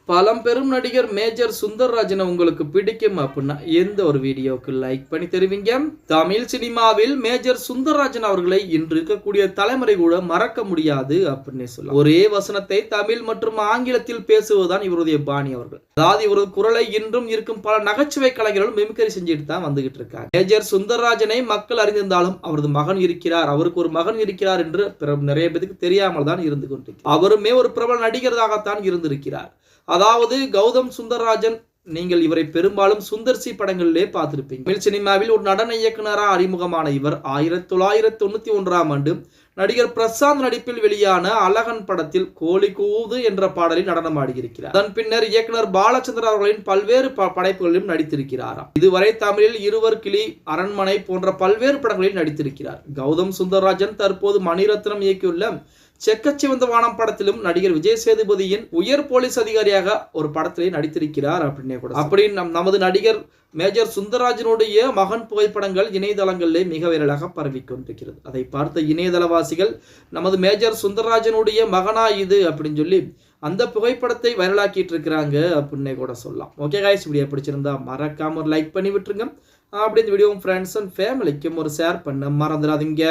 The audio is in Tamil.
பழம்பெரும் நடிகர் மேஜர் சுந்தர்ராஜனை உங்களுக்கு பிடிக்கும் அப்படின்னா எந்த ஒரு வீடியோவுக்கு லைக் பண்ணி தருவீங்க? தமிழ் சினிமாவில் மேஜர் சுந்தர்ராஜன் அவர்களை இன்று இருக்கக்கூடிய தலைமுறை கூட மறக்க முடியாது அப்படின்னு சொல்லலாம். ஒரே வசனத்தை தமிழ் மற்றும் ஆங்கிலத்தில் பேசுவதுதான் இவருடைய பாணி அவர்கள். அதாவது இவரது குரலை இன்றும் இருக்கும் பல நகைச்சுவை கலைஞர்களும் மிமிக்ரி செஞ்சுட்டு தான் வந்துகிட்டு இருக்காங்க. மேஜர் சுந்தர்ராஜனை மக்கள் அறிந்திருந்தாலும் அவரது மகன் இருக்கிறார், அவருக்கு ஒரு மகன் இருக்கிறார் என்று நிறைய பேருக்கு தெரியாமல் தான் இருந்து கொண்டிருக்கிறார். அவருமே ஒரு பிரபல நடிகராகத்தான் இருந்திருக்கிறார். அதாவது கௌதம் சுந்தர்ராஜன், நீங்கள் இவரை பெரும்பாலும் சுந்தர்சி படங்களிலே பார்த்திருப்பீங்க. தமிழ் சினிமாவில் ஒரு நடன இயக்குனராக அறிமுகமான இவர் 1991ஆம் ஆண்டு நடிகர் பிரசாந்த் நடிப்பில் வெளியான அழகன் படத்தில் கோழி கூது என்ற பாடலில் நடனமாடியிருக்கிறார். அதன் பின்னர் இயக்குனர் பாலச்சந்திரன் அவர்களின் பல்வேறு படைப்புகளிலும் நடித்திருக்கிறாராம். இதுவரை தமிழில் இருவர் கிளி, அரண்மனை போன்ற பல்வேறு படங்களில் நடித்திருக்கிறார். கௌதம் சுந்தர்ராஜன் தற்போது மணிரத்னம் இயக்கியுள்ள செக்கச்சிவந்த வானம் படத்திலும் நடிகர் விஜய் சேதுபதியின் உயர் போலீஸ் அதிகாரியாக ஒரு படத்திலே நடித்திருக்கிறார் அப்படின்னே கூட. அப்படி நமது நடிகர் மேஜர் சுந்தர்ராஜனுடைய மகன் புகைப்படங்கள் இணையதளங்களிலே மிக வைரலாக பரவி கொண்டிருக்கிறது. அதை பார்த்த இணையதளவாசிகள் நமது மேஜர் சுந்தர்ராஜனுடைய மகனா இது அப்படின்னு சொல்லி அந்த புகைப்படத்தை வைரலாக்கிட்டு இருக்கிறாங்க அப்படின்னே கூட சொல்லலாம். ஓகே காய்ஸ், வீடியோ பிடிச்சிருந்தா மறக்காம ஒரு லைக் பண்ணி விட்டுருங்க. அப்படி இந்த வீடியோ ஃப்ரெண்ட்ஸ் அண்ட் ஃபேமிலிக்கும் ஒரு ஷேர் பண்ண மறந்துடாதீங்க.